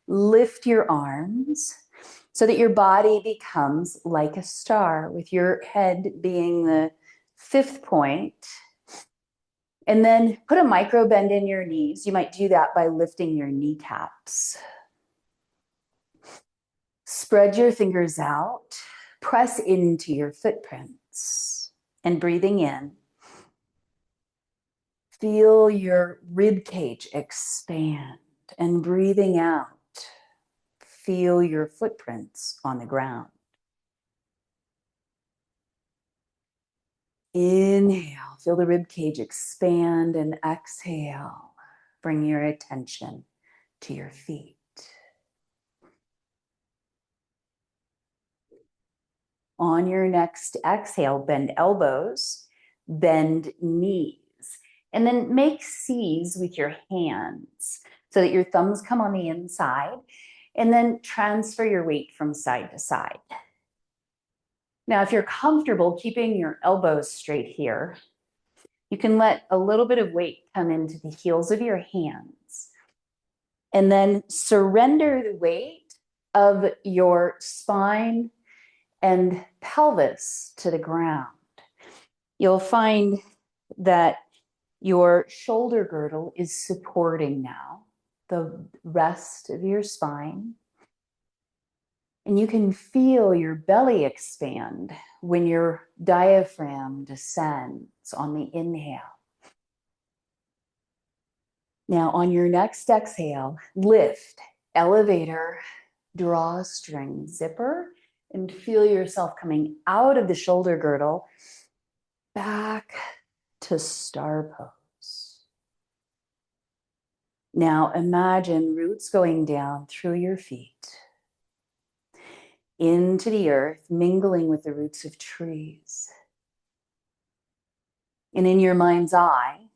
Lift your arms so that your body becomes like a star, with your head being the 5th point. And then put a micro bend in your knees. You might do that by lifting your kneecaps. Spread your fingers out. Press into your footprints. And breathing in, feel your rib cage expand. And breathing out, feel your footprints on the ground. Inhale, feel the rib cage expand, and exhale, bring your attention to your feet. On your next exhale, bend elbows, bend knees, and then make C's with your hands so that your thumbs come on the inside, and then transfer your weight from side to side. Now, if you're comfortable keeping your elbows straight here, you can let a little bit of weight come into the heels of your hands, and then surrender the weight of your spine and pelvis to the ground. You'll find that your shoulder girdle is supporting now the rest of your spine. And you can feel your belly expand when your diaphragm descends on the inhale. Now, on your next exhale, lift, elevator, drawstring, zipper, and feel yourself coming out of the shoulder girdle back to star pose. Now, imagine roots going down through your feet into the earth, mingling with the roots of trees. And in your mind's eye,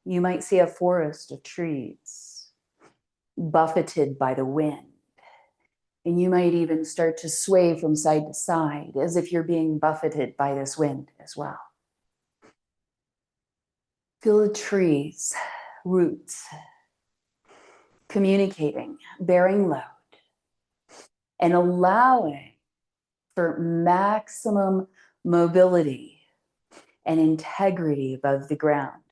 you might see a forest of trees buffeted by the wind. And you might even start to sway from side to side as if you're being buffeted by this wind as well. Feel the trees, roots, communicating, bearing load, and allowing for maximum mobility and integrity above the ground.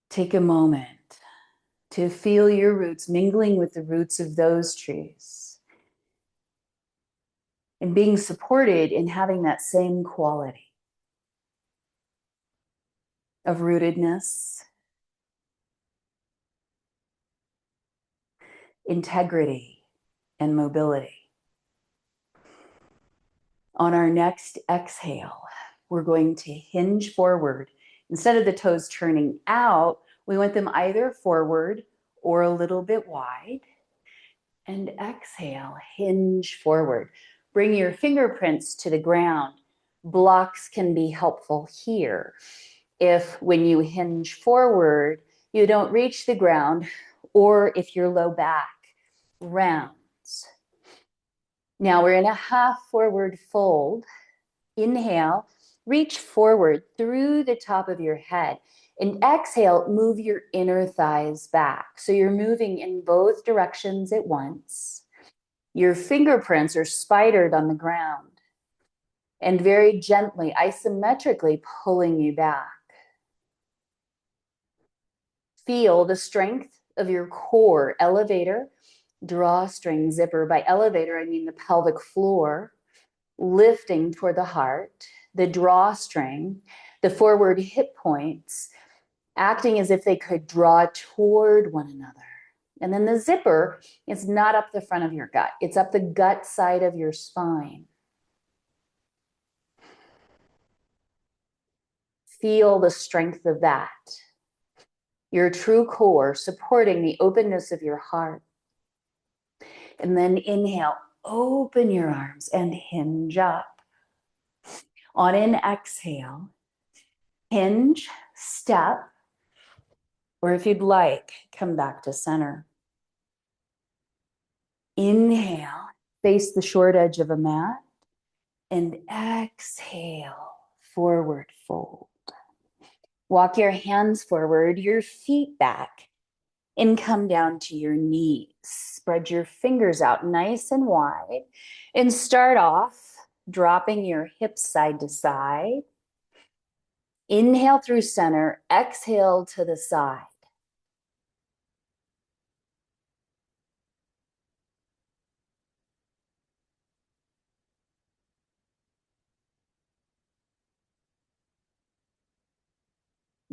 Take a moment to feel your roots mingling with the roots of those trees and being supported in having that same quality of rootedness, integrity, and mobility. On our next exhale, we're going to hinge forward. Instead of the toes turning out, we want them either forward or a little bit wide. And exhale, hinge forward. Bring your fingerprints to the ground. Blocks can be helpful here. If when you hinge forward, you don't reach the ground, or if your low back rounds. Now we're in a half forward fold. Inhale, reach forward through the top of your head. And exhale, move your inner thighs back. So you're moving in both directions at once. Your fingerprints are spidered on the ground and very gently, isometrically pulling you back. Feel the strength of your core, elevator, drawstring, zipper. By elevator, I mean the pelvic floor, lifting toward the heart, the drawstring, the forward hip points, acting as if they could draw toward one another. And then the zipper is not up the front of your gut. It's up the gut side of your spine. Feel the strength of that. Your true core supporting the openness of your heart. And then inhale, open your arms and hinge up. On an exhale, hinge, step, or if you'd like, come back to center. Inhale, face the short edge of a mat, and exhale, forward fold. Walk your hands forward, your feet back. and come down to your knees. Spread your fingers out nice and wide and start off dropping your hips side to side. Inhale through center, exhale to the side.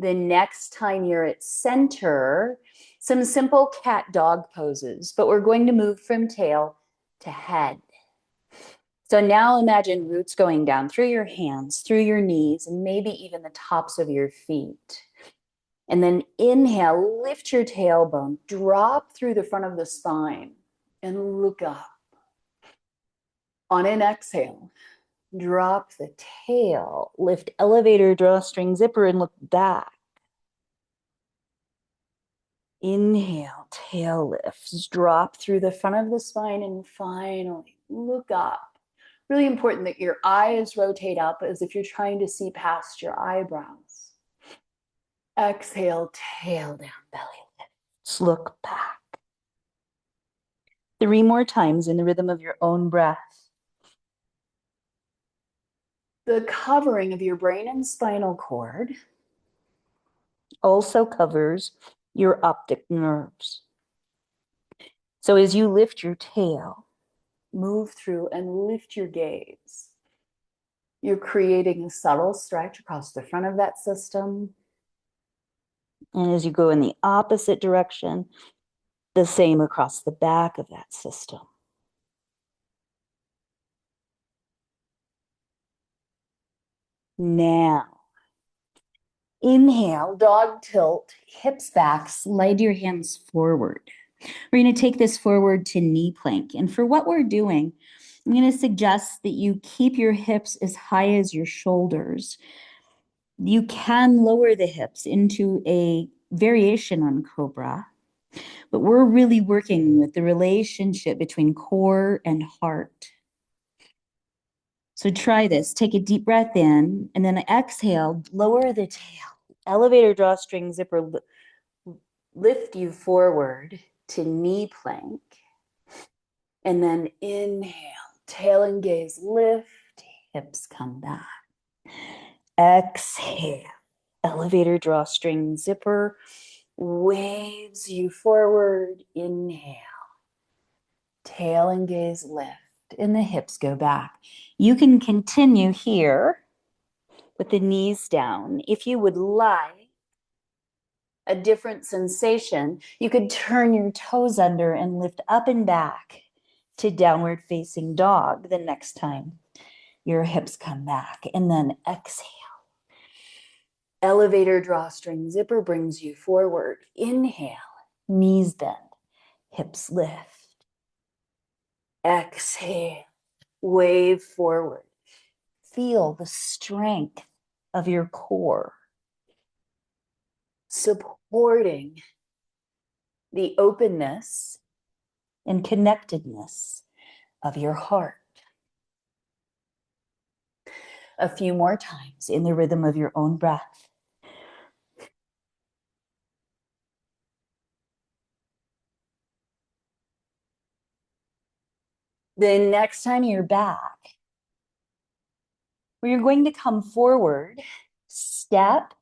The next time you're at center, some simple cat dog poses, but we're going to move from tail to head. So now imagine roots going down through your hands, through your knees, and maybe even the tops of your feet. And then inhale, lift your tailbone, drop through the front of the spine, and look up. On an exhale, drop the tail, lift elevator, drawstring zipper, and look back. Inhale, tail lifts, drop through the front of the spine, and finally look up. Really important that your eyes rotate up as if you're trying to see past your eyebrows. Exhale, tail down, belly lifts, look back. 3 more times in the rhythm of your own breath. The covering of your brain and spinal cord also covers your optic nerves. So as you lift your tail, move through and lift your gaze. You're creating a subtle stretch across the front of that system. And as you go in the opposite direction, the same across the back of that system. Now, inhale, dog tilt, hips back, slide your hands forward. We're going to take this forward to knee plank. And for what we're doing, I'm going to suggest that you keep your hips as high as your shoulders. You can lower the hips into a variation on Cobra, but we're really working with the relationship between core and heart. So try this. Take a deep breath in and then exhale, lower the tail. Elevator drawstring zipper lift you forward to knee plank. And then inhale, tail and gaze lift, hips come back. Exhale, elevator drawstring zipper waves you forward. Inhale, tail and gaze lift, and the hips go back. You can continue here with the knees down. If you would like a different sensation, you could turn your toes under and lift up and back to downward facing dog the next time your hips come back. And then exhale. Elevator drawstring zipper brings you forward. Inhale, knees bend, hips lift. Exhale, wave forward. Feel the strength of your core supporting the openness and connectedness of your heart. A few more times in the rhythm of your own breath. Then next time you're back, you're going to come forward, step,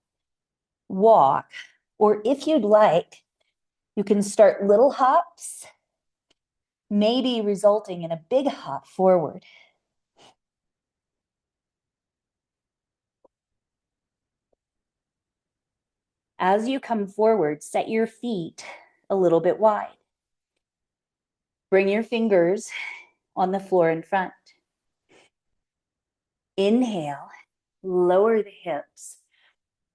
walk, or if you'd like, you can start little hops, maybe resulting in a big hop forward. As you come forward, set your feet a little bit wide. Bring your fingers on the floor in front. Inhale, lower the hips,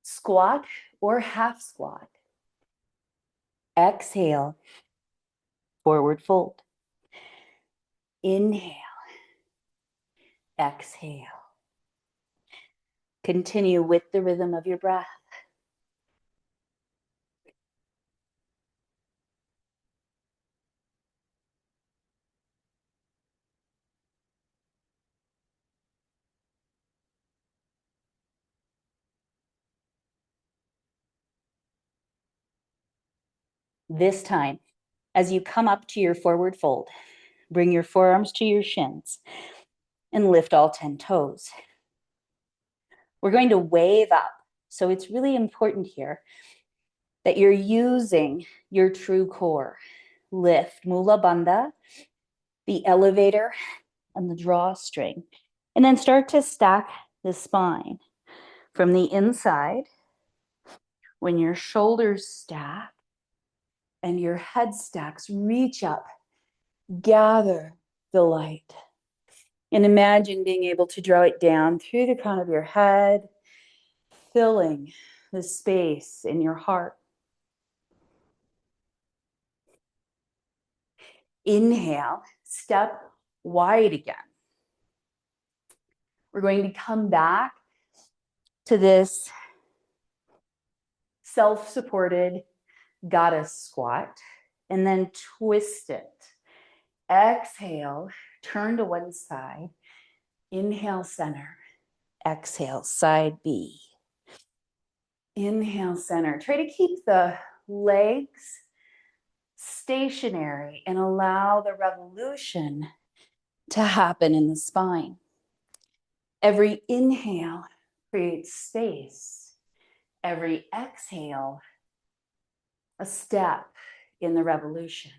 squat or half squat. Exhale, forward fold. Inhale, exhale. Continue with the rhythm of your breath. This time, as you come up to your forward fold, bring your forearms to your shins and lift all 10 toes. We're going to wave up. So it's really important here that you're using your true core. Lift, Mula Bandha, the elevator, and the drawstring. And then start to stack the spine from the inside. When your shoulders stack and your head stacks, reach up, gather the light. And imagine being able to draw it down through the crown of your head, filling the space in your heart. Inhale, step wide again. We're going to come back to this self-supported goddess squat and then twist it. Exhale, turn to one side. Inhale, center. Exhale, side B. Inhale, center. Try to keep the legs stationary and allow the revolution to happen in the spine. Every inhale creates space. Every exhale, a step in the revolution.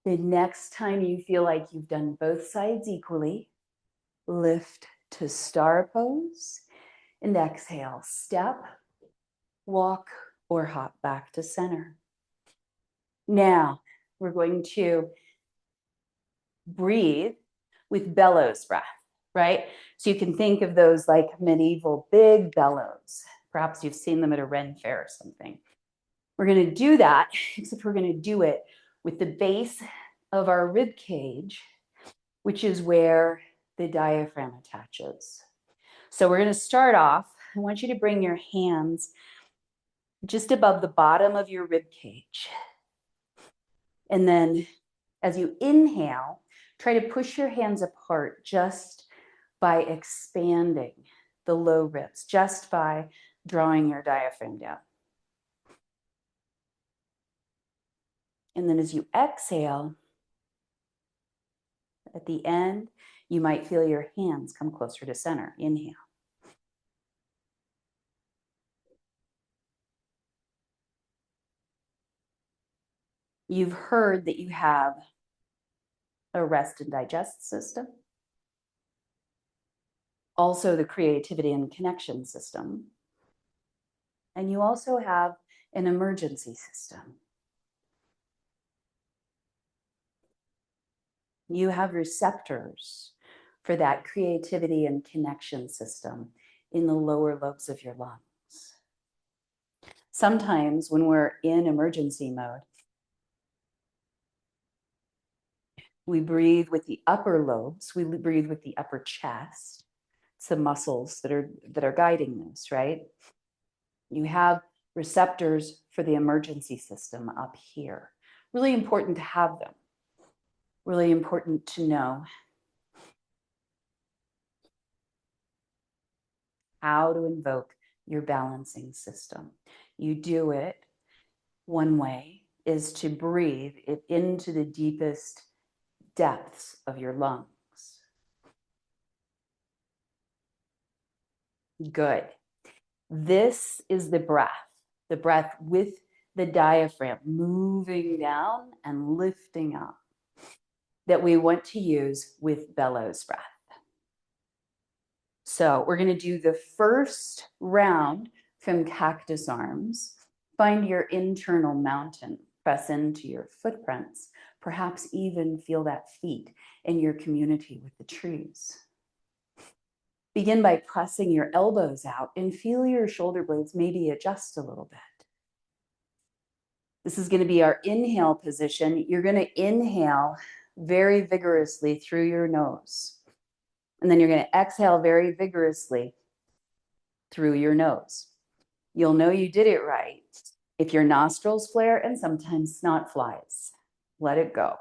The next time you feel like you've done both sides equally, lift to star pose and exhale, step, walk, or hop back to center. Now, we're going to breathe with bellows breath, right? So you can think of those like medieval big bellows. Perhaps you've seen them at a Ren fair or something. We're going to do that, except we're going to do it with the base of our rib cage, which is where the diaphragm attaches. So we're going to start off. I want you to bring your hands just above the bottom of your rib cage. And then as you inhale, try to push your hands apart just by expanding the low ribs, just by drawing your diaphragm down. And then as you exhale, at the end, you might feel your hands come closer to center. Inhale. You've heard that you have a rest and digest system. Also the creativity and connection system. And you also have an emergency system. You have receptors for that creativity and connection system in the lower lobes of your lungs. Sometimes when we're in emergency mode, we breathe with the upper lobes, we breathe with the upper chest. It's the muscles that are guiding this, right? You have receptors for the emergency system up here. Really important to have them. Really important to know how to invoke your balancing system. You do it one way is to breathe it into the deepest depths of your lungs. Good. This is the breath with the diaphragm moving down and lifting up that we want to use with bellows breath. So we're going to do the first round from cactus arms. Find your internal mountain, press into your footprints, perhaps even feel that feet in your community with the trees. Begin by pressing your elbows out and feel your shoulder blades maybe adjust a little bit. This is going to be our inhale position. You're going to inhale very vigorously through your nose. And then you're going to exhale very vigorously through your nose. You'll know you did it right if your nostrils flare and sometimes snot flies. Let it go.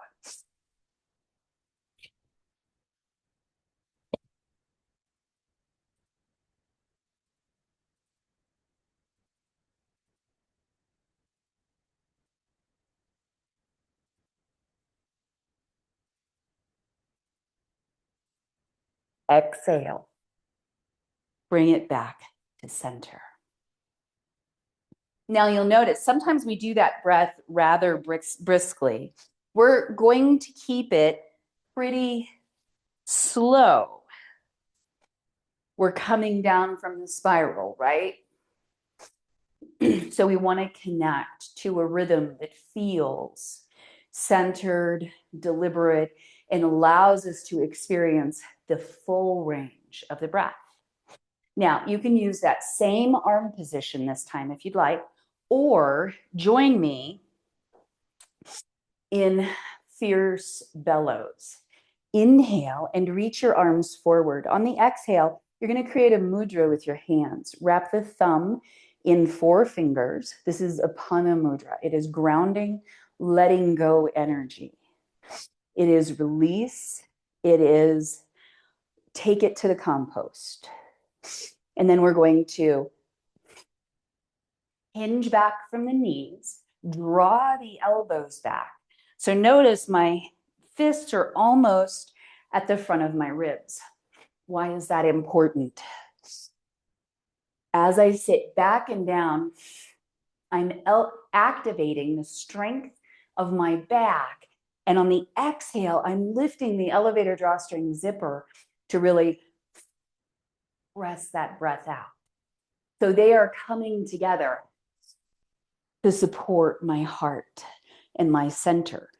Exhale. Bring it back to center. Now you'll notice sometimes we do that breath rather briskly. We're going to keep it pretty slow. We're coming down from the spiral, right? So we want to connect to a rhythm that feels centered, deliberate, and allows us to experience the full range of the breath. Now, you can use that same arm position this time if you'd like, or join me in fierce bellows. Inhale and reach your arms forward. On the exhale, you're going to create a mudra with your hands. Wrap the thumb in 4 fingers. This is apana mudra. It is grounding, letting go energy. It is release. It is take it to the compost. And then we're going to hinge back from the knees, draw the elbows back. So notice my fists are almost at the front of my ribs. Why is that important? As I sit back and down, I'm activating the strength of my back. And on the exhale, I'm lifting the elevator drawstring zipper to really press that breath out. So they are coming together to support my heart and my center.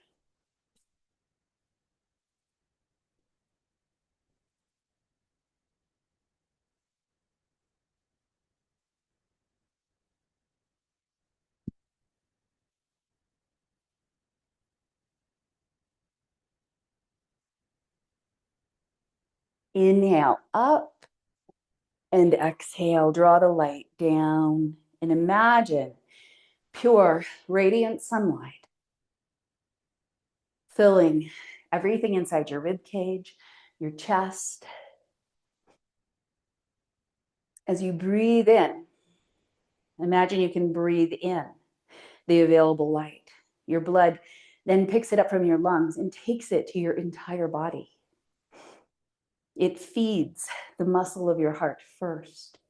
Inhale up and exhale. Draw the light down and imagine pure, radiant sunlight filling everything inside your rib cage, your chest. As you breathe in, imagine you can breathe in the available light. Your blood then picks it up from your lungs and takes it to your entire body. It feeds the muscle of your heart first.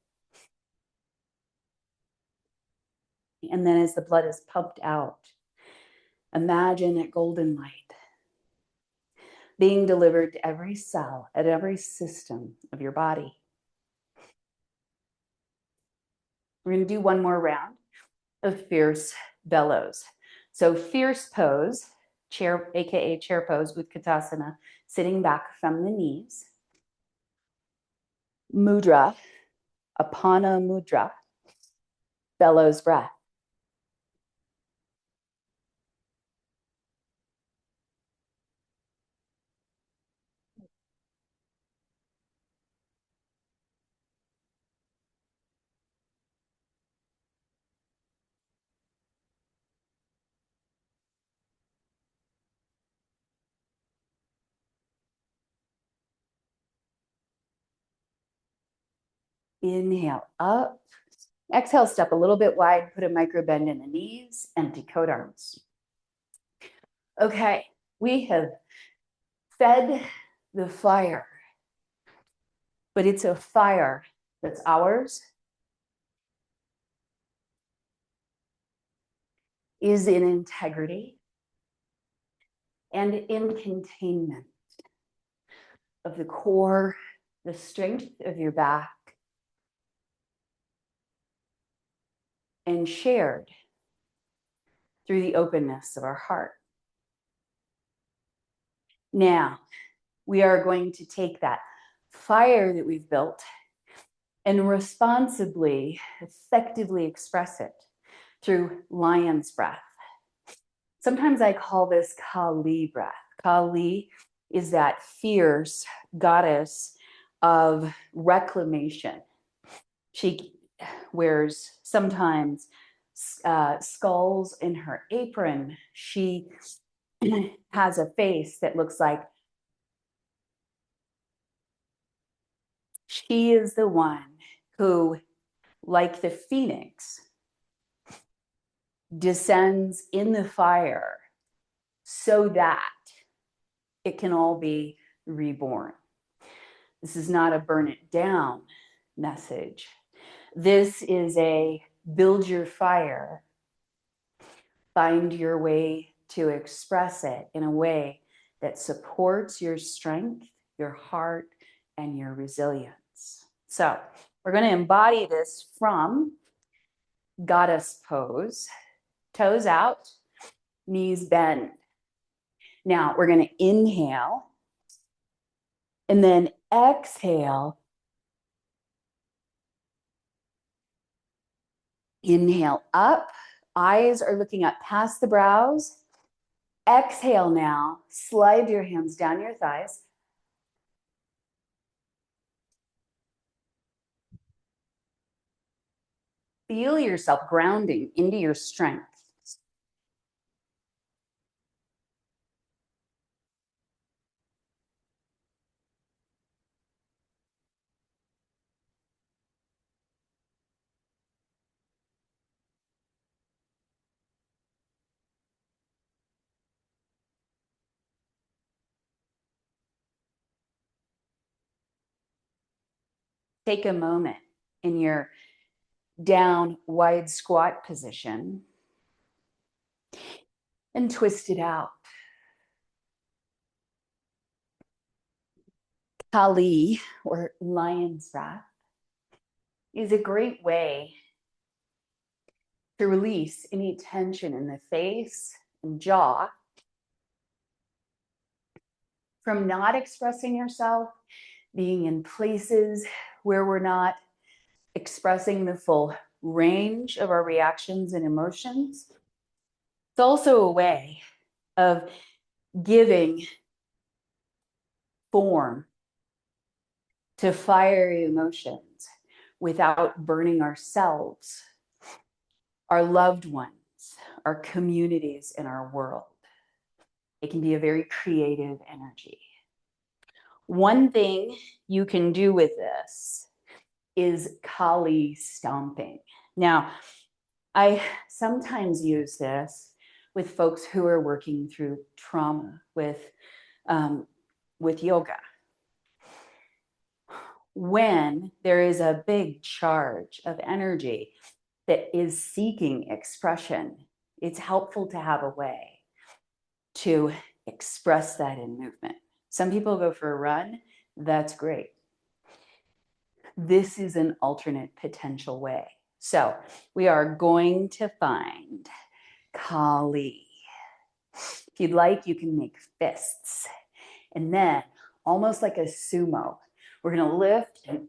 And then as the blood is pumped out, imagine that golden light being delivered to every cell, at every system of your body. We're going to do one more round of fierce bellows. So fierce pose, chair, aka chair pose with Katasana, sitting back from the knees. Mudra, apana mudra, bellows breath. Inhale up. Exhale, step a little bit wide, put a micro bend in the knees, empty coat arms. Okay, we have fed the fire, but it's a fire that's ours, is in integrity and in containment of the core, the strength of your back, and shared through the openness of our heart. Now, we are going to take that fire that we've built and responsibly, effectively express it through lion's breath. Sometimes I call this Kali breath. Kali is that fierce goddess of reclamation. She wears sometimes skulls in her apron. She has a face that looks like she is the one who, like the phoenix, descends in the fire so that it can all be reborn. This is not a burn it down message. This is a build your fire, find your way to express it in a way that supports your strength, your heart, and your resilience. So we're going to embody this from goddess pose, toes out, knees bend. Now we're going to inhale and then exhale. Inhale up, eyes are looking up past the brows. Exhale now, slide your hands down your thighs. Feel yourself grounding into your strength. Take a moment in your down wide squat position and twist it out. Kali, or lion's breath, is a great way to release any tension in the face and jaw from not expressing yourself, being in places where we're not expressing the full range of our reactions and emotions. It's also a way of giving form to fiery emotions without burning ourselves, our loved ones, our communities, and our world. It can be a very creative energy. One thing you can do with this is Kali stomping. Now, I sometimes use this with folks who are working through trauma with yoga. When there is a big charge of energy that is seeking expression, it's helpful to have a way to express that in movement. Some people go for a run. That's great. This is an alternate potential way. So we are going to find Kali. If you'd like, you can make fists. And then, almost like a sumo, we're going to lift and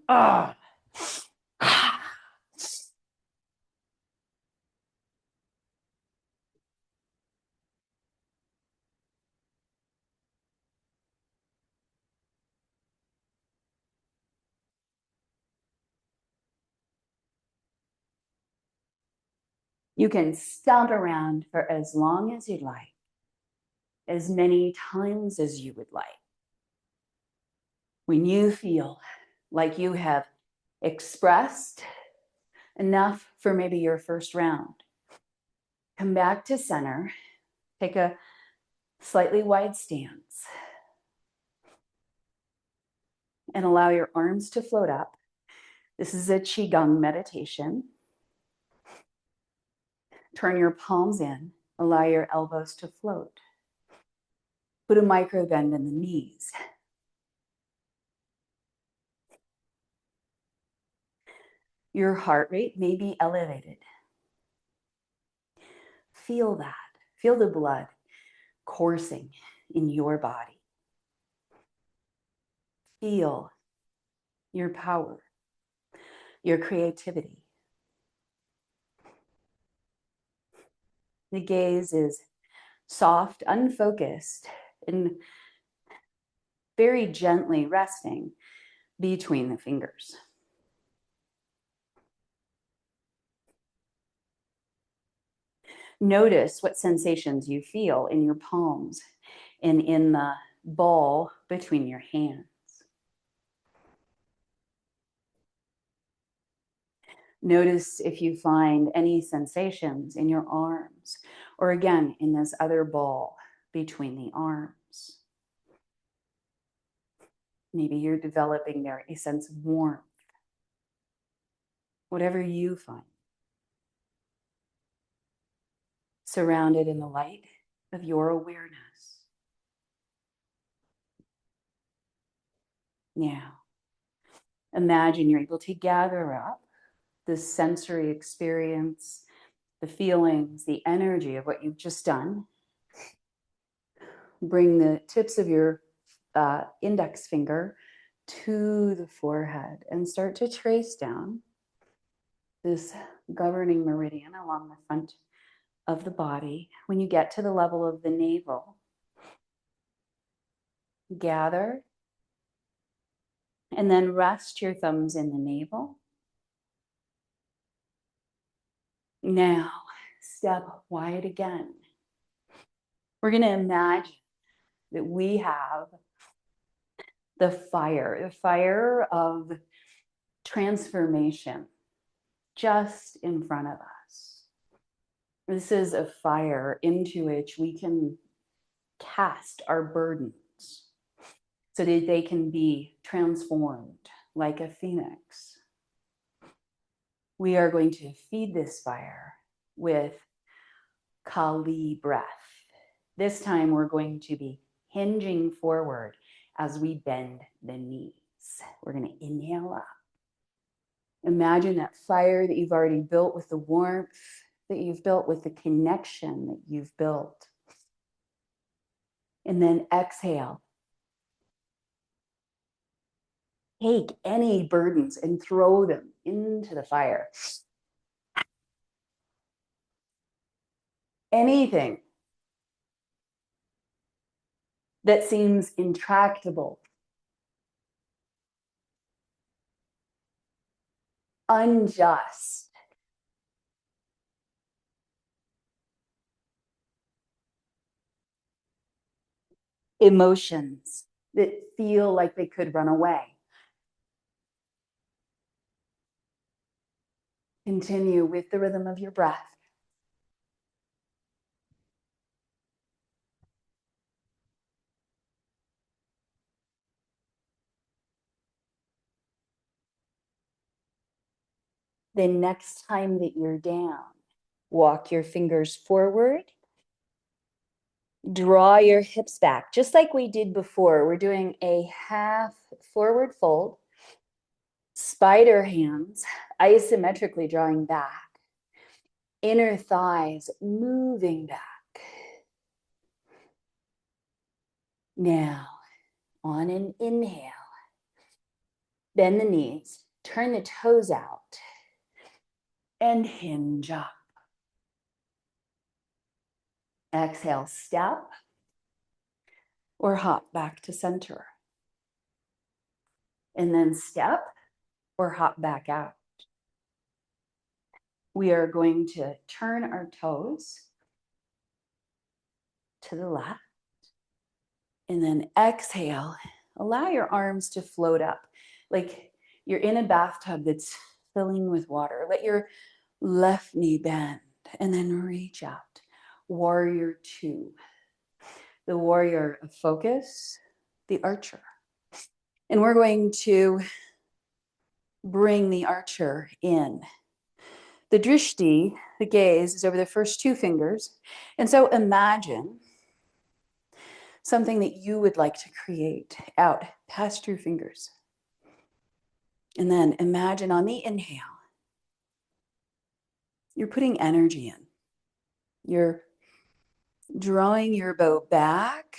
You can stomp around for as long as you'd like, as many times as you would like. When you feel like you have expressed enough for maybe your first round, come back to center, take a slightly wide stance, and allow your arms to float up. This is a Qigong meditation. Turn your palms in, allow your elbows to float. Put a micro bend in the knees. Your heart rate may be elevated. Feel that. Feel the blood coursing in your body. Feel your power, your creativity. The gaze is soft, unfocused, and very gently resting between the fingers. Notice what sensations you feel in your palms and in the ball between your hands. Notice if you find any sensations in your arms, or again, in this other ball between the arms. Maybe you're developing there a sense of warmth. Whatever you find. Surrounded in the light of your awareness. Now, imagine you're able to gather up the sensory experience, the feelings, the energy of what you've just done. Bring the tips of your index finger to the forehead and start to trace down this governing meridian along the front of the body. When you get to the level of the navel, gather and then rest your thumbs in the navel. Now, step wide again. We're going to imagine that we have the fire of transformation just in front of us. This is a fire into which we can cast our burdens so that they can be transformed like a phoenix. We are going to feed this fire with Kali breath. This time we're going to be hinging forward as we bend the knees. We're going to inhale up. Imagine that fire that you've already built with the warmth that you've built, with the connection that you've built. And then exhale. Take any burdens and throw them into the fire. Anything that seems intractable, unjust, emotions that feel like they could run away. Continue with the rhythm of your breath. Then next time that you're down, walk your fingers forward. Draw your hips back, just like we did before. We're doing a half forward fold. Spider hands, isometrically drawing back. Inner thighs moving back. Now, on an inhale, bend the knees, turn the toes out, and hinge up. Exhale, step or hop back to center. And then step or hop back out. We are going to turn our toes to the left. And then exhale, allow your arms to float up. Like you're in a bathtub that's filling with water. Let your left knee bend and then reach out. Warrior two. The warrior of focus, the archer. And we're going to bring the archer in. The drishti, the gaze, is over the first two fingers. And so imagine something that you would like to create out past your fingers. And then imagine on the inhale, you're putting energy in. You're drawing your bow back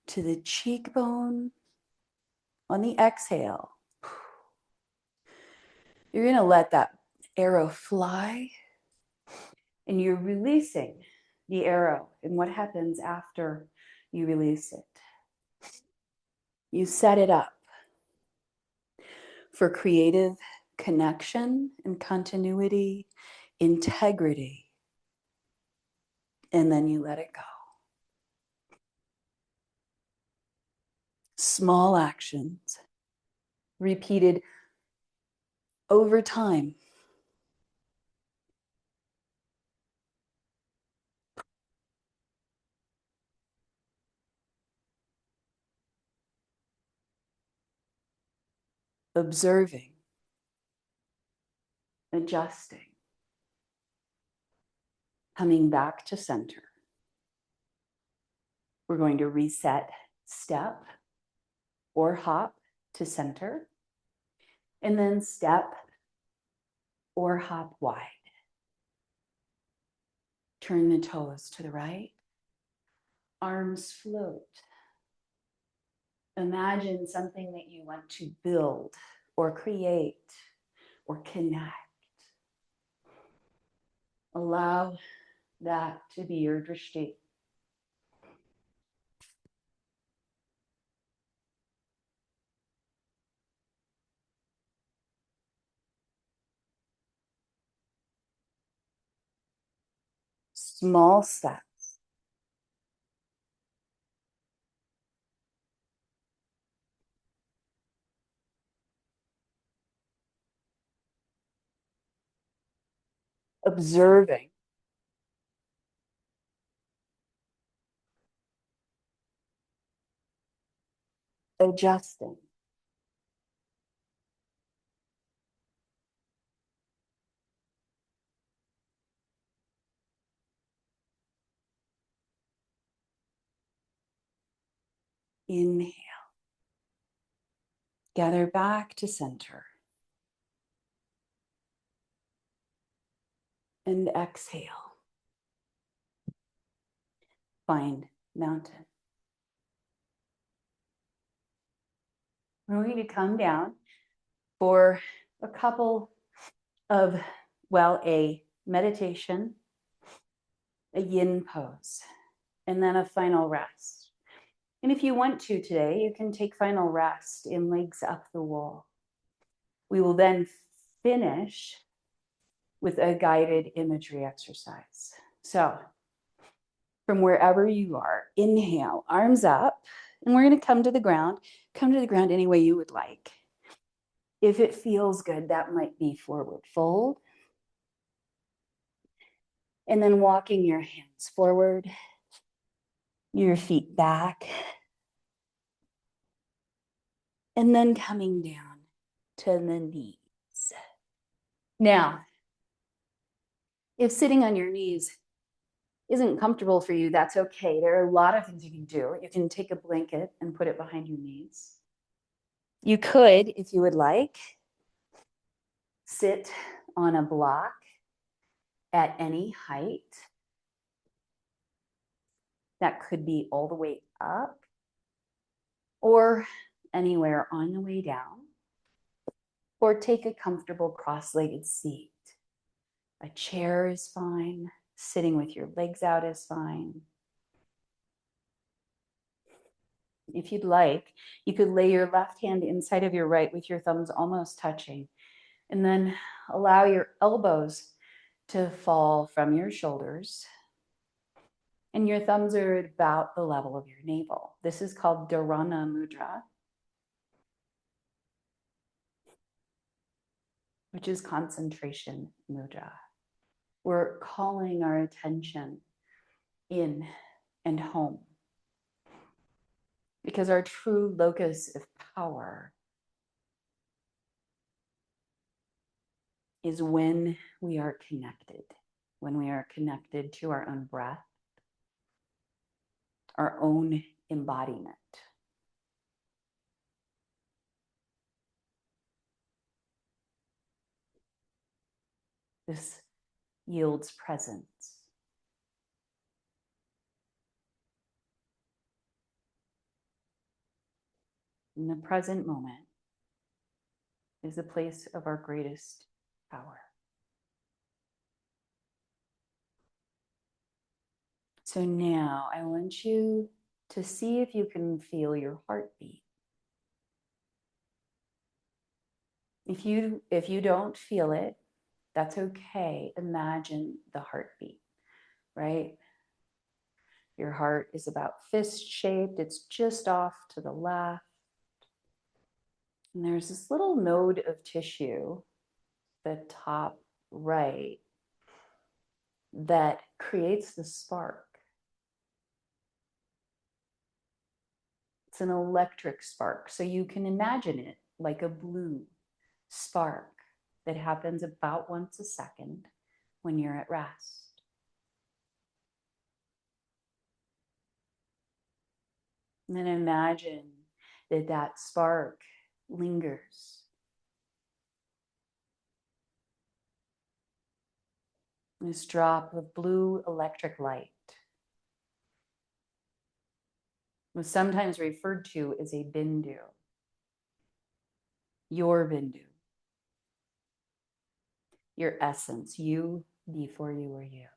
to the cheekbone. On the exhale, you're going to let that arrow fly, and you're releasing the arrow. And what happens after you release it? You set it up for creative connection and continuity, integrity, and then you let it go. Small actions repeated over time. observing, adjusting, coming back to center. We're going to reset, step or hop to center, and then step or hop wide. Turn the toes to the right, arms float. Imagine something that you want to build or create or connect. Allow that to be your drishti. Small steps. Observing. Adjusting. Inhale. Gather back to center. And exhale. Find mountain. We're going to come down for a couple of, a meditation, a yin pose, and then a final rest. And if you want to today, you can take final rest in legs up the wall. We will then finish with a guided imagery exercise. So from wherever you are, inhale, arms up, and we're going to come to the ground. Come to the ground any way you would like. If it feels good, that might be forward fold. And then walking your hands forward, your feet back, and then coming down to the knees. Now, if sitting on your knees isn't comfortable for you, that's okay. There are a lot of things you can do. You can take a blanket and put it behind your knees. You could, if you would like, sit on a block at any height. That could be all the way up or anywhere on the way down. Or take a comfortable cross-legged seat. A chair is fine. Sitting with your legs out is fine. If you'd like, you could lay your left hand inside of your right with your thumbs almost touching. And then allow your elbows to fall from your shoulders. And your thumbs are at about the level of your navel. This is called Dharana Mudra, which is concentration mudra. We're calling our attention in and home, because our true locus of power is when we are connected to our own breath, our own embodiment. This yields presence. In the present moment is the place of our greatest power. So now I want you to see if you can feel your heartbeat. If you don't feel it, that's okay. Imagine the heartbeat, right? Your heart is about fist shaped. It's just off to the left. And there's this little node of tissue, the top right, that creates the spark. It's an electric spark. So you can imagine it like a blue spark that happens about once a second when you're at rest. And then imagine that that spark lingers. This drop of blue electric light was sometimes referred to as a bindu, your bindu, your essence, you before you were you.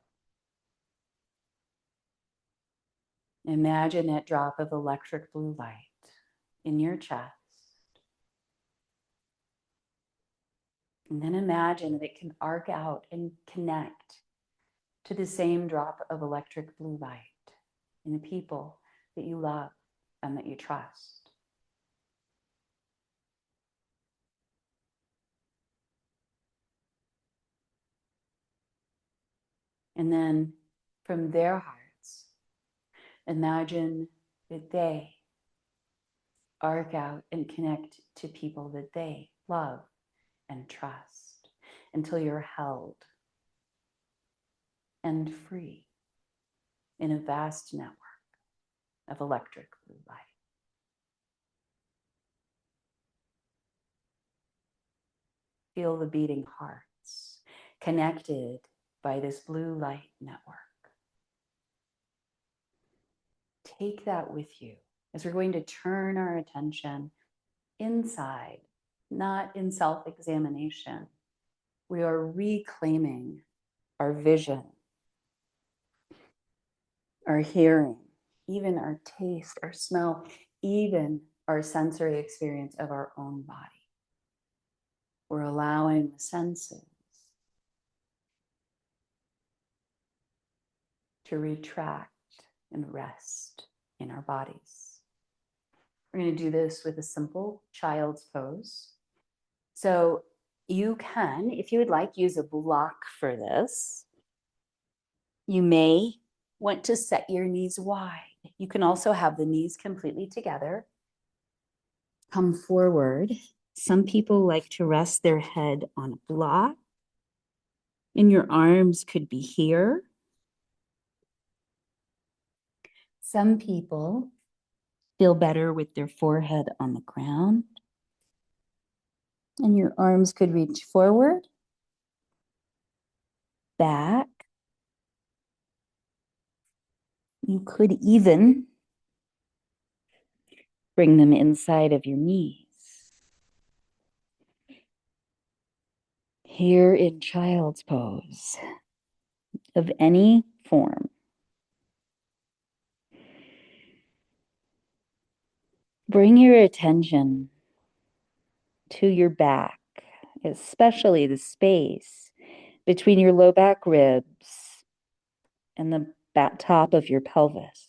Imagine that drop of electric blue light in your chest. And then imagine that it can arc out and connect to the same drop of electric blue light in the people that you love and that you trust. And then from their hearts, imagine that they arc out and connect to people that they love and trust until you're held and free in a vast network of electric blue light. Feel the beating hearts connected by this blue light network. Take that with you as we're going to turn our attention inside, not in self-examination. We are reclaiming our vision, our hearing, even our taste, our smell, even our sensory experience of our own body. We're allowing the senses to retract and rest in our bodies. We're going to do this with a simple child's pose. So you can, if you would like, use a block for this. You may want to set your knees wide. You can also have the knees completely together. Come forward. Some people like to rest their head on a block, and your arms could be here. Some people feel better with their forehead on the ground, and your arms could reach forward, back. You could even bring them inside of your knees. Here in child's pose of any form. Bring your attention to your back, especially the space between your low back ribs and the back top of your pelvis.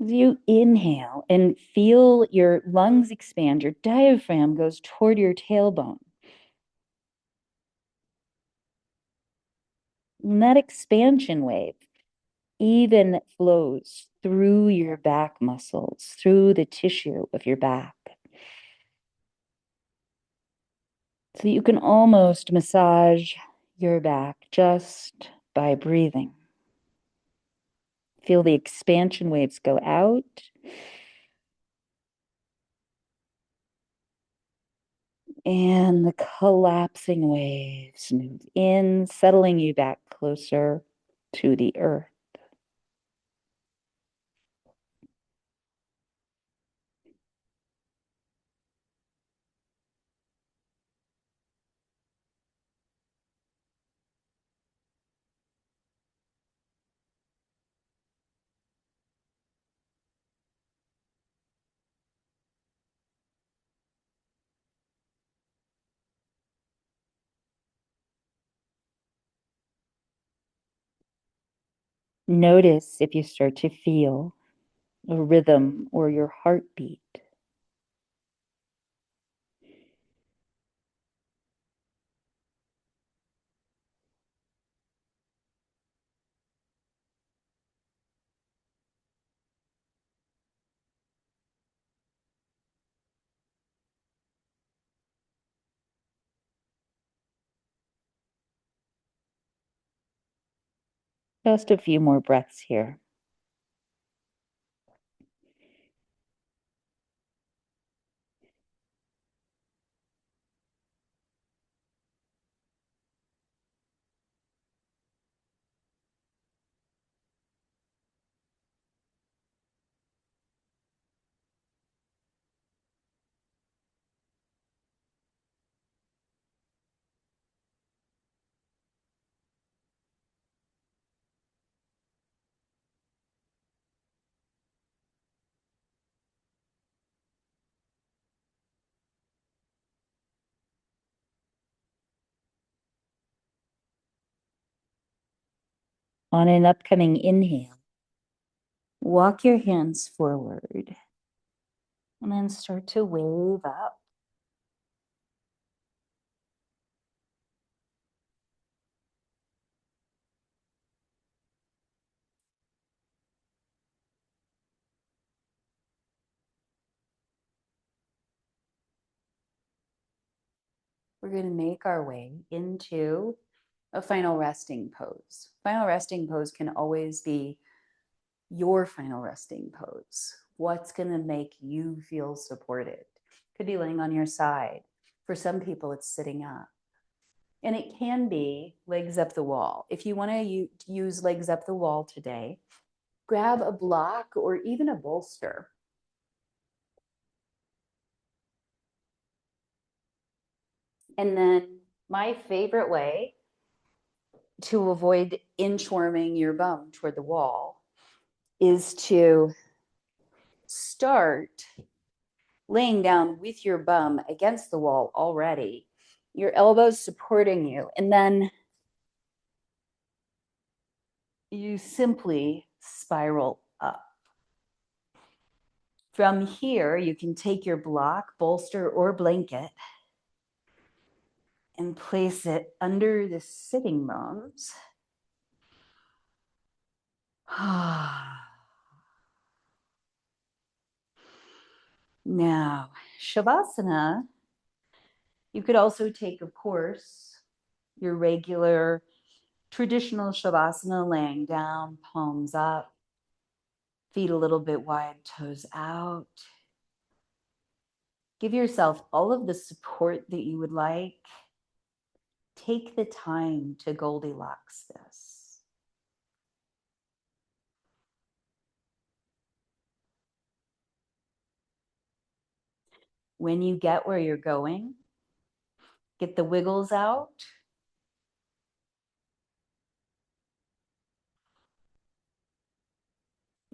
As you inhale and feel your lungs expand, your diaphragm goes toward your tailbone. And that expansion wave even flows through your back muscles, through the tissue of your back. So you can almost massage your back just by breathing. Feel the expansion waves go out. And the collapsing waves move in, settling you back closer to the earth. Notice if you start to feel a rhythm or your heartbeat. Just a few more breaths here. On an upcoming inhale, walk your hands forward and then start to wave up. We're going to make our way into a final resting pose. Final resting pose can always be your final resting pose. What's going to make you feel supported? Could be laying on your side. For some people, it's sitting up. And it can be legs up the wall. If you want to use legs up the wall today, grab a block or even a bolster. And then my favorite way to avoid inchworming your bum toward the wall is to start laying down with your bum against the wall already, your elbows supporting you, and then you simply spiral up. From here, you can take your block, bolster, or blanket and place it under the sitting bones. Now, Shavasana, you could also take, of course, your regular traditional Shavasana, laying down, palms up, feet a little bit wide, toes out. Give yourself all of the support that you would like. Take the time to Goldilocks this. When you get where you're going, get the wiggles out.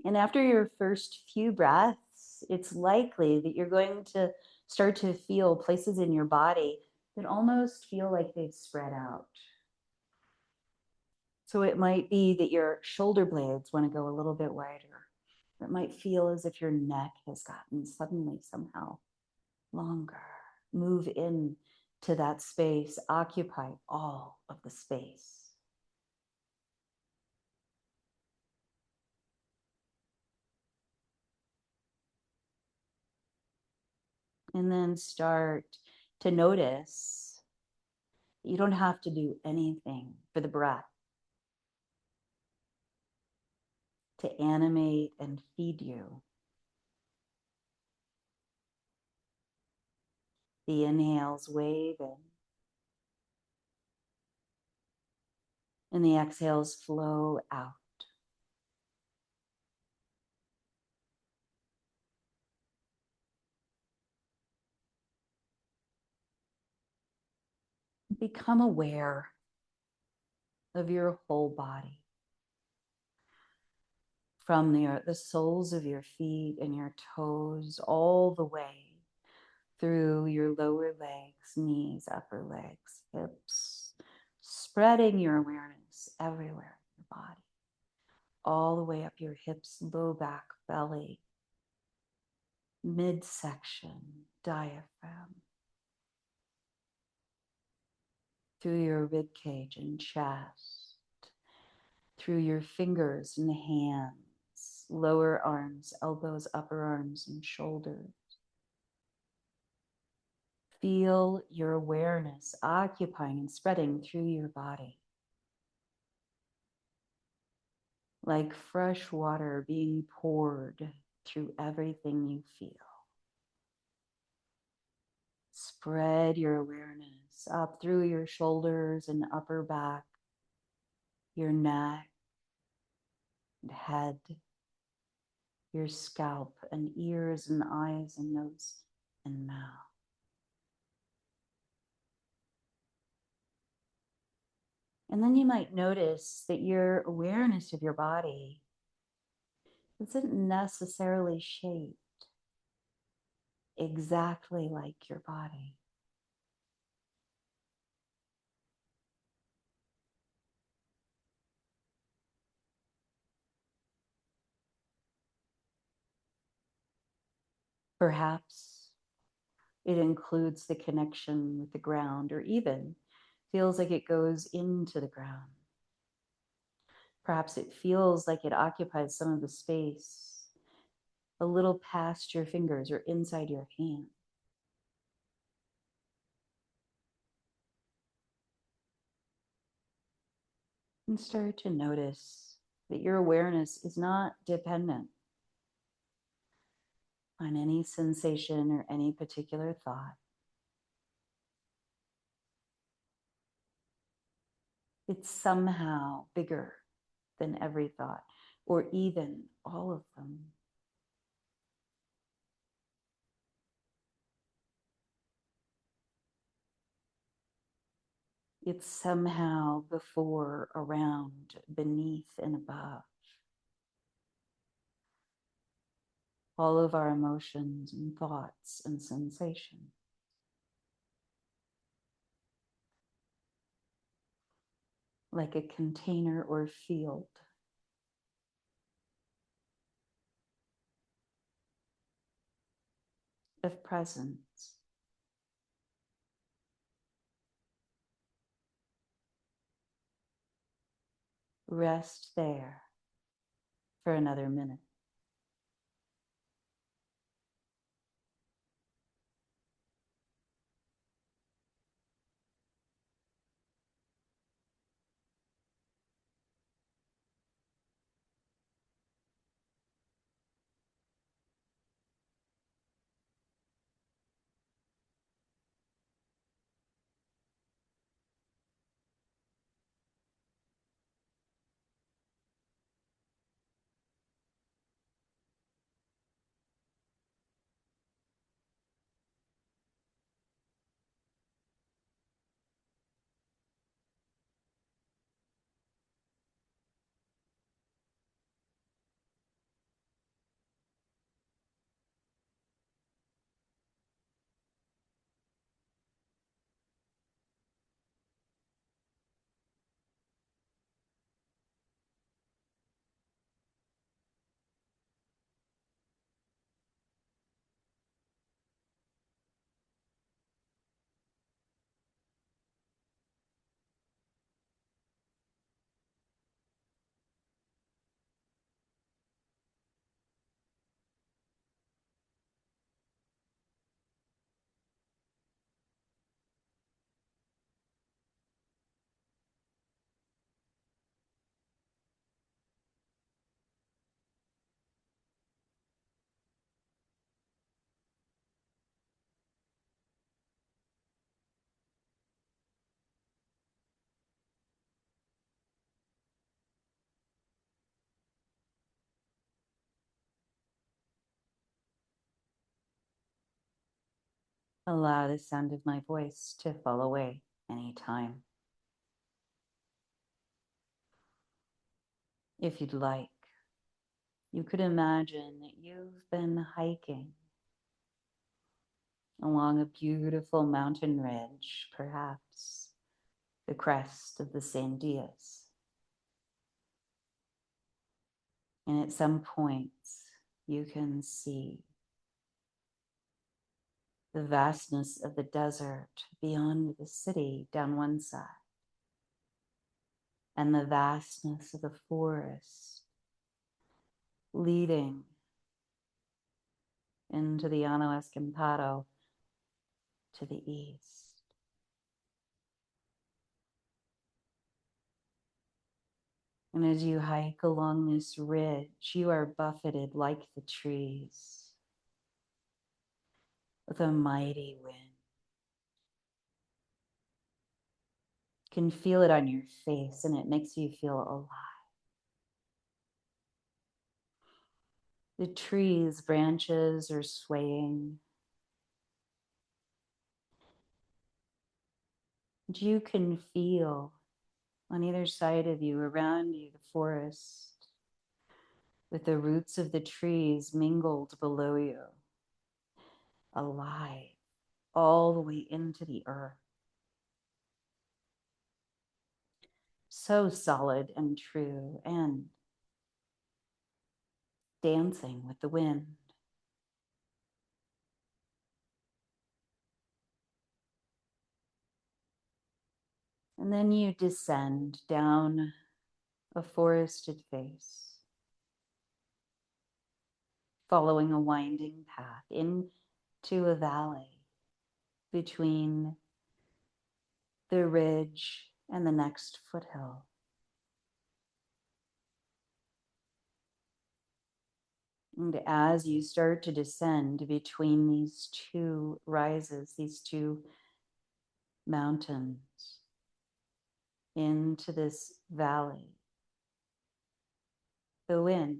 And after your first few breaths, it's likely that you're going to start to feel places in your body that almost feel like they've spread out. So it might be that your shoulder blades want to go a little bit wider. It might feel as if your neck has gotten suddenly somehow longer. Move in to that space, occupy all of the space. And then start to notice you don't have to do anything for the breath to animate and feed you. The inhales wave in, and the exhales flow out. Become aware of your whole body, from the soles of your feet and your toes all the way through your lower legs, knees, upper legs, hips, spreading your awareness everywhere in your body, all the way up your hips, low back, belly, midsection, diaphragm, through your rib cage and chest, through your fingers and hands, lower arms, elbows, upper arms, and shoulders. Feel your awareness occupying and spreading through your body. like fresh water being poured through everything you feel. Spread your awareness up through your shoulders and upper back, your neck and head, your scalp and ears and eyes and nose and mouth. And then you might notice that your awareness of your body isn't necessarily shaped exactly like your body. Perhaps it includes the connection with the ground, or even feels like it goes into the ground. Perhaps it feels like it occupies some of the space, a little past your fingers or inside your hand. And start to notice that your awareness is not dependent on any sensation or any particular thought. It's somehow bigger than every thought, or even all of them. It's somehow before, around, beneath, and above all of our emotions and thoughts and sensations. Like a container or field of presence. Rest there for another minute. Allow the sound of my voice to fall away anytime. If you'd like, you could imagine that you've been hiking along a beautiful mountain ridge, perhaps the crest of the Sandias. And at some points, you can see the vastness of the desert beyond the city down one side, and the vastness of the forest leading into the Llano Escampado to the east. And as you hike along this ridge, you are buffeted like the trees with a mighty wind. You can feel it on your face, and it makes you feel alive. The trees' branches are swaying. And you can feel on either side of you, around you, the forest, with the roots of the trees mingled below you, alive, all the way into the earth. So solid and true, and dancing with the wind. And then you descend down a forested face, following a winding path into a valley between the ridge and the next foothill. And as you start to descend between these two rises, these two mountains, into this valley, the wind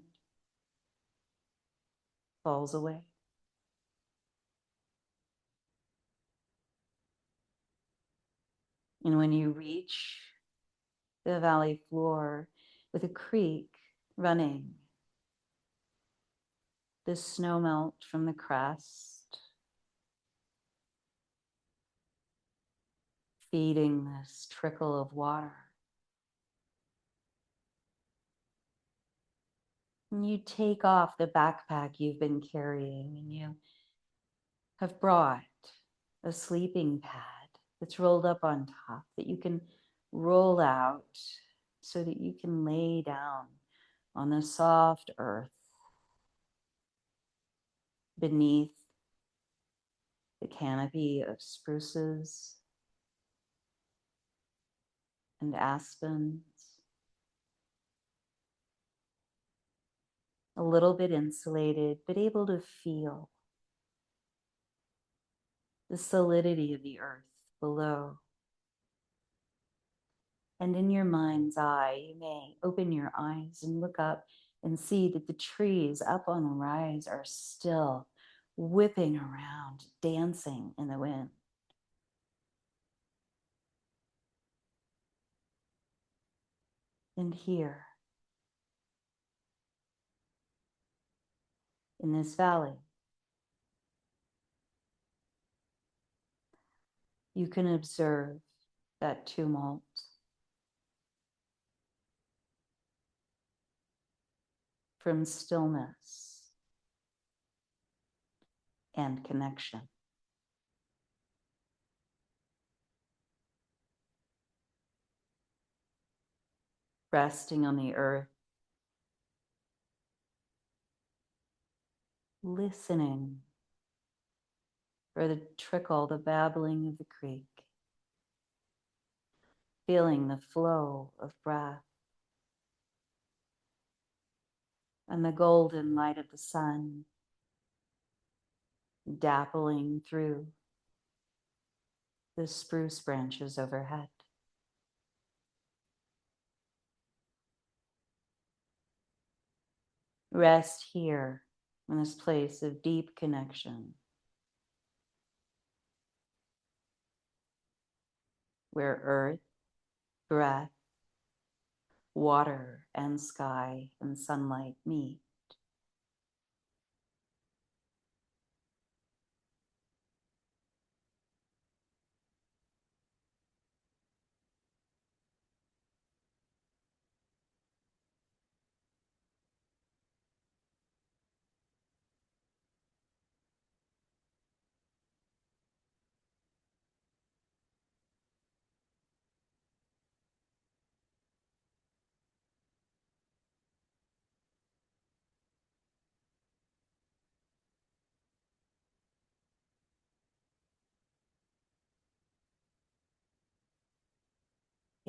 falls away. And when you reach the valley floor with a creek running, the snow melt from the crest, feeding this trickle of water. And you take off the backpack you've been carrying, and you have brought a sleeping pad that's rolled up on top that you can roll out so that you can lay down on the soft earth beneath the canopy of spruces and aspens, a little bit insulated, but able to feel the solidity of the earth below. And in your mind's eye, you may open your eyes and look up and see that the trees up on the rise are still whipping around, dancing in the wind. And here, in this valley, you can observe that tumult, from stillness and connection. Resting on the earth, listening for the trickle, the babbling of the creek, feeling the flow of breath and the golden light of the sun dappling through the spruce branches overhead. Rest here in this place of deep connection, where earth, breath, water, and sky and sunlight meet.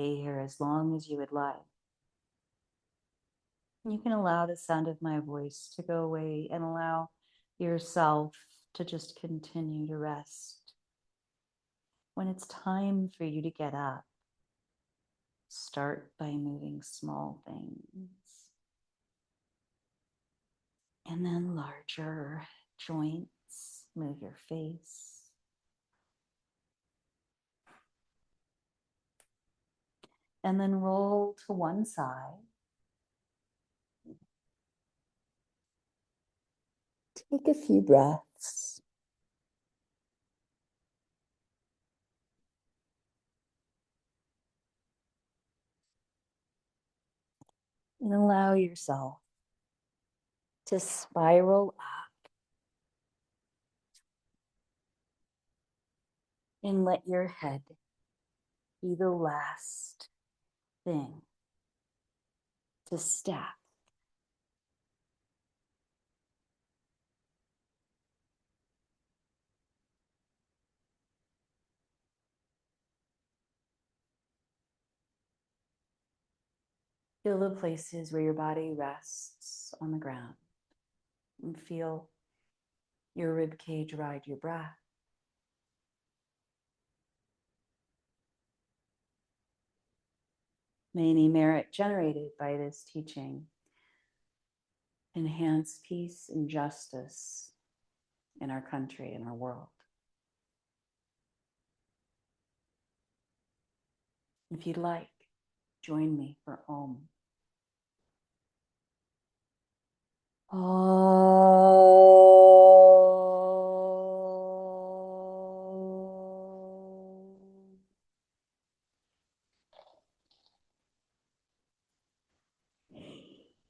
Stay here as long as you would like. You can allow the sound of my voice to go away and allow yourself to just continue to rest. When it's time for you to get up, start by moving small things. And then larger joints, move your face. And then roll to one side. Take a few breaths. And allow yourself to spiral up and let your head be the last thing to step. Feel the places where your body rests on the ground and feel your rib cage ride your breath. May any merit generated by this teaching enhance peace and justice in our country and our world. If you'd like, join me for Om. Om.